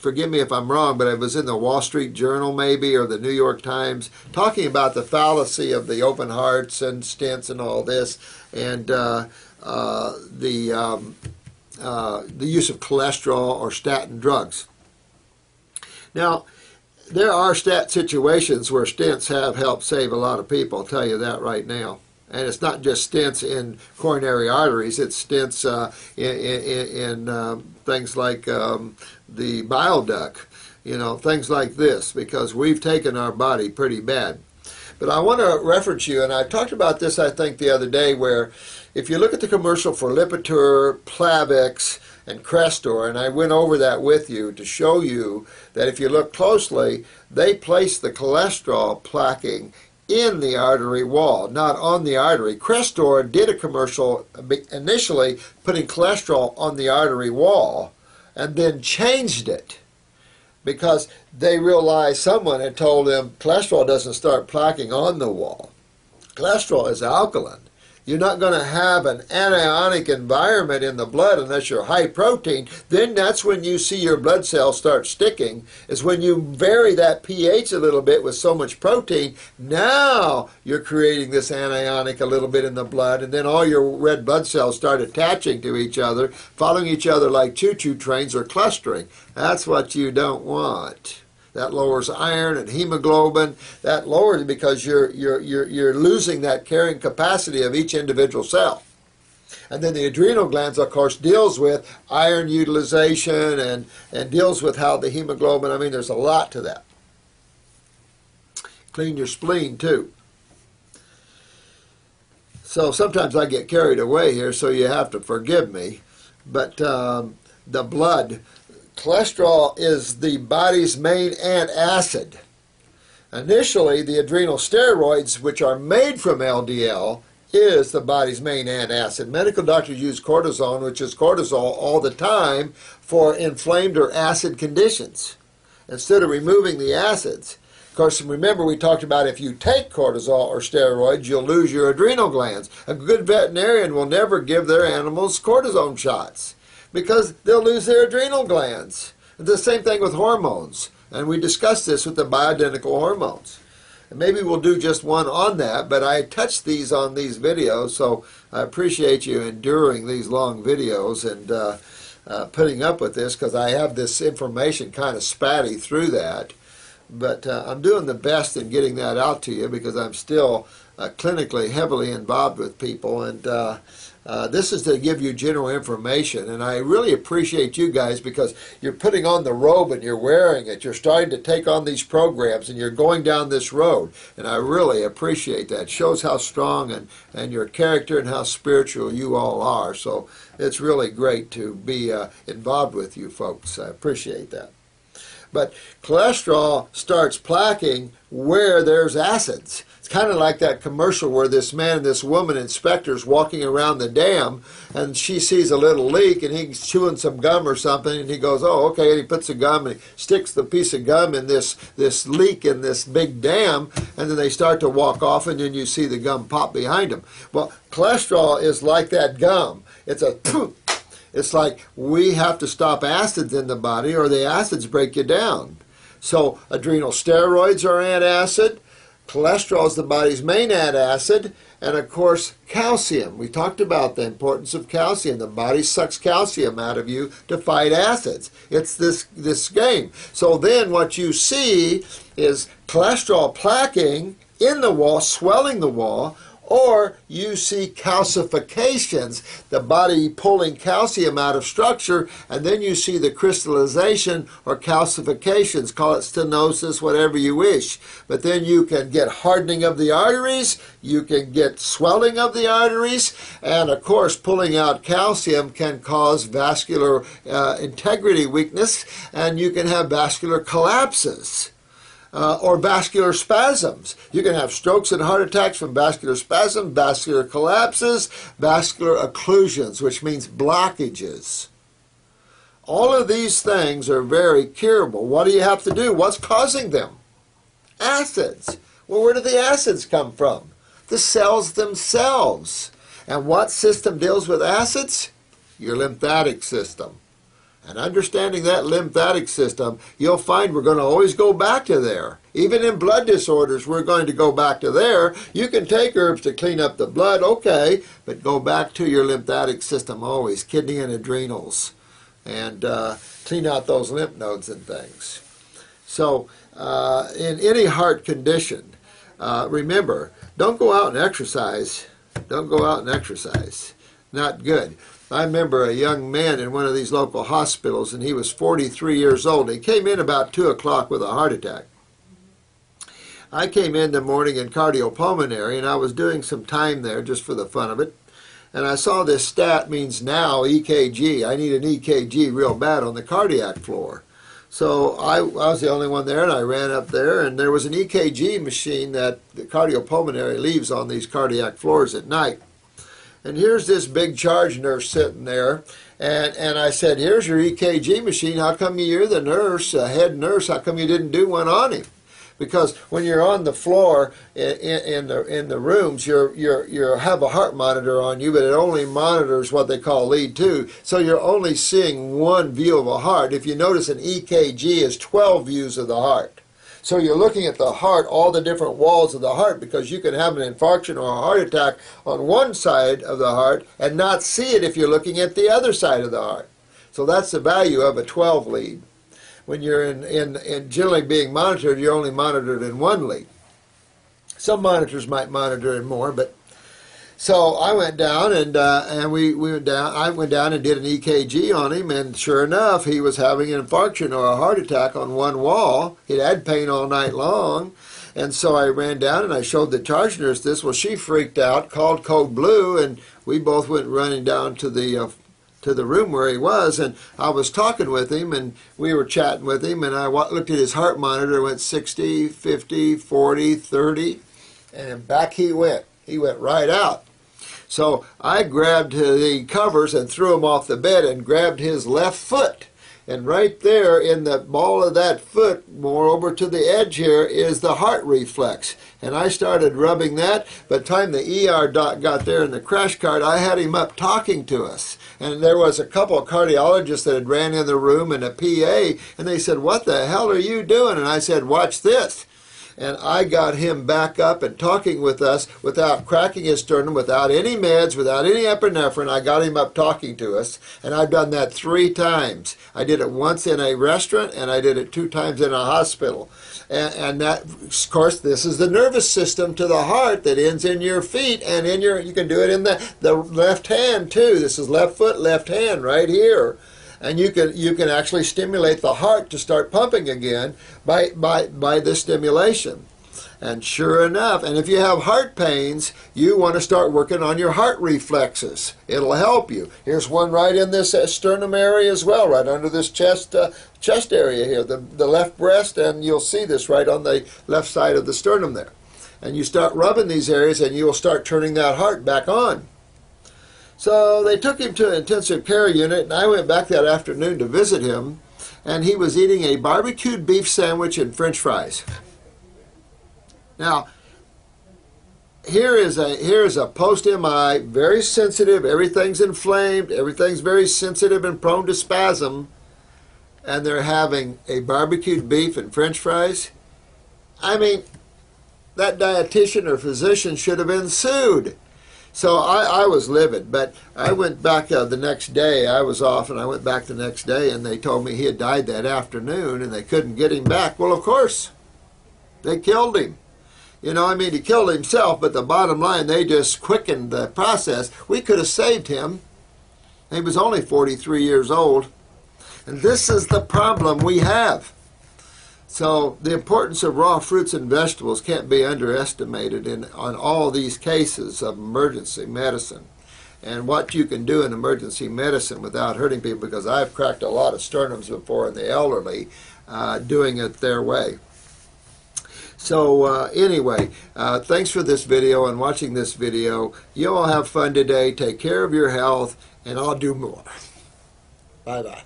forgive me if I'm wrong, but it was in the Wall Street Journal maybe, or the New York Times, talking about the fallacy of the open hearts and stents and all this, and the use of cholesterol or statin drugs. Now, there are situations where stents have helped save a lot of people, I'll tell you that right now. And it's not just stents in coronary arteries, it's stents in things like the bile duct, things like this, because we've taken our body pretty bad. But I want to reference you, and I talked about this, I think, the other day, where if you look at the commercial for Lipitor, Plavix, and Crestor, and I went over that with you to show you that if you look closely, they place the cholesterol plaquing in the artery wall, not on the artery. Crestor did a commercial initially putting cholesterol on the artery wall and then changed it because they realized someone had told them cholesterol doesn't start plaquing on the wall. Cholesterol is alkaline. You're not going to have an anionic environment in the blood unless you're high protein. Then that's when you see your blood cells start sticking, is when you vary that pH a little bit with so much protein. Now you're creating this anionic a little bit in the blood, and then all your red blood cells start attaching to each other, following each other like choo-choo trains or clustering. That's what you don't want. That lowers iron and hemoglobin. That lowers it because you're losing that carrying capacity of each individual cell. And then the adrenal glands, of course, deals with iron utilization and deals with how the hemoglobin, I mean, there's a lot to that. Clean your spleen, too. So sometimes I get carried away here, so you have to forgive me. But the blood... Cholesterol is the body's main antacid. Initially, the adrenal steroids, which are made from LDL, is the body's main antacid. Medical doctors use cortisone, which is cortisol, all the time for inflamed or acid conditions, instead of removing the acids. Of course, remember we talked about if you take cortisol or steroids, you'll lose your adrenal glands. A good veterinarian will never give their animals cortisone shots, because they'll lose their adrenal glands. The same thing with hormones. And we discussed this with the bioidentical hormones. And maybe we'll do just one on that, but I touched these on these videos, so I appreciate you enduring these long videos and putting up with this, because I have this information kind of spatty through that. But I'm doing the best in getting that out to you, because I'm still clinically heavily involved with people, and this is to give you general information. And I really appreciate you guys, because you're putting on the robe and you're wearing it. You're starting to take on these programs and you're going down this road, and I really appreciate that. It shows how strong and your character and how spiritual you all are. So it's really great to be involved with you folks. I appreciate that. But cholesterol starts plaquing where there's acids. It's kind of like that commercial where this man and this woman, inspectors, walking around the dam, and she sees a little leak, and he's chewing some gum or something, and he goes, oh, okay, and he puts the gum, and he sticks the piece of gum in this leak in this big dam, and then they start to walk off, and then you see the gum pop behind them. Well, cholesterol is like that gum. It's like we have to stop acids in the body, or the acids break you down. So adrenal steroids are antacid. Cholesterol is the body's main antacid. And of course, calcium. We talked about the importance of calcium. The body sucks calcium out of you to fight acids. It's this game. So then what you see is cholesterol plaquing in the wall, swelling the wall, or you see calcifications, the body pulling calcium out of structure, and then you see the crystallization or calcifications, call it stenosis, whatever you wish. But then you can get hardening of the arteries, you can get swelling of the arteries, and of course pulling out calcium can cause vascular integrity weakness, and you can have vascular collapses. Or vascular spasms. You can have strokes and heart attacks from vascular spasms, vascular collapses, vascular occlusions, which means blockages. All of these things are very curable. What do you have to do? What's causing them? Acids. Well, where do the acids come from? The cells themselves. And what system deals with acids? Your lymphatic system. And understanding that lymphatic system, you'll find we're going to always go back to there. Even in blood disorders, we're going to go back to there. You can take herbs to clean up the blood, okay, but go back to your lymphatic system always, kidney and adrenals, and clean out those lymph nodes and things. So in any heart condition, remember, don't go out and exercise. Don't go out and exercise. Not good. I remember a young man in one of these local hospitals, and he was 43 years old. He came in about 2 o'clock with a heart attack. I came in the morning in cardiopulmonary, and I was doing some time there just for the fun of it. And I saw this stat means now EKG. I need an EKG real bad on the cardiac floor. So I was the only one there, and I ran up there, and there was an EKG machine that the cardiopulmonary leaves on these cardiac floors at night. And here's this big charge nurse sitting there, and I said, here's your EKG machine. How come you're the nurse, head nurse, how come you didn't do one on him? Because when you're on the floor in the rooms, you have a heart monitor on you, but it only monitors what they call lead 2. So you're only seeing one view of a heart. If you notice, an EKG is 12 views of the heart. So you're looking at the heart, all the different walls of the heart, because you can have an infarction or a heart attack on one side of the heart and not see it if you're looking at the other side of the heart. So that's the value of a 12 lead. When you're in generally being monitored, you're only monitored in one lead. Some monitors might monitor in more, but so I went down and we went down. I went down and did an EKG on him, and sure enough, he was having an infarction or a heart attack on one wall. He'd had pain all night long, and so I ran down and I showed the charge nurse this. Well, she freaked out, called Code Blue, and we both went running down to the room where he was, and I was talking with him, and we were chatting with him, and I looked at his heart monitor, went 60, 50, 40, 30, and back he went. He went right out. So I grabbed the covers and threw him off the bed and grabbed his left foot. And right there in the ball of that foot, more over to the edge here, is the heart reflex. And I started rubbing that. By the time the ER doc got there in the crash cart, I had him up talking to us. And there was a couple of cardiologists that had ran in the room and a PA, and they said, "What the hell are you doing?" And I said, "Watch this." And I got him back up and talking with us without cracking his sternum, without any meds, without any epinephrine. I got him up talking to us, and I've done that 3 times. I did it once in a restaurant, and I did it 2 times in a hospital. And that, of course, this is the nervous system to the heart that ends in your feet, and you can do it in the left hand too. This is left foot, left hand right here. And you can actually stimulate the heart to start pumping again by this stimulation. And sure enough, and if you have heart pains, you want to start working on your heart reflexes. It'll help you. Here's one right in this sternum area as well, right under this chest area here, the left breast, and you'll see this right on the left side of the sternum there. And you start rubbing these areas, and you'll start turning that heart back on. So they took him to an intensive care unit, and I went back that afternoon to visit him, and he was eating a barbecued beef sandwich and French fries. Now, here is a post-MI, very sensitive, everything's inflamed, everything's very sensitive and prone to spasm, and they're having a barbecued beef and French fries. I mean, that dietitian or physician should have been sued. So I was livid, but I went back the next day. I was off, and I went back the next day, and they told me he had died that afternoon, and they couldn't get him back. Well, of course, they killed him. You know, I mean, he killed himself, but the bottom line, they just quickened the process. We could have saved him. He was only 43 years old. And this is the problem we have. So the importance of raw fruits and vegetables can't be underestimated on all these cases of emergency medicine. And what you can do in emergency medicine without hurting people, because I've cracked a lot of sternums before in the elderly doing it their way. So anyway, thanks for this video and watching this video. You all have fun today. Take care of your health, and I'll do more. Bye-bye.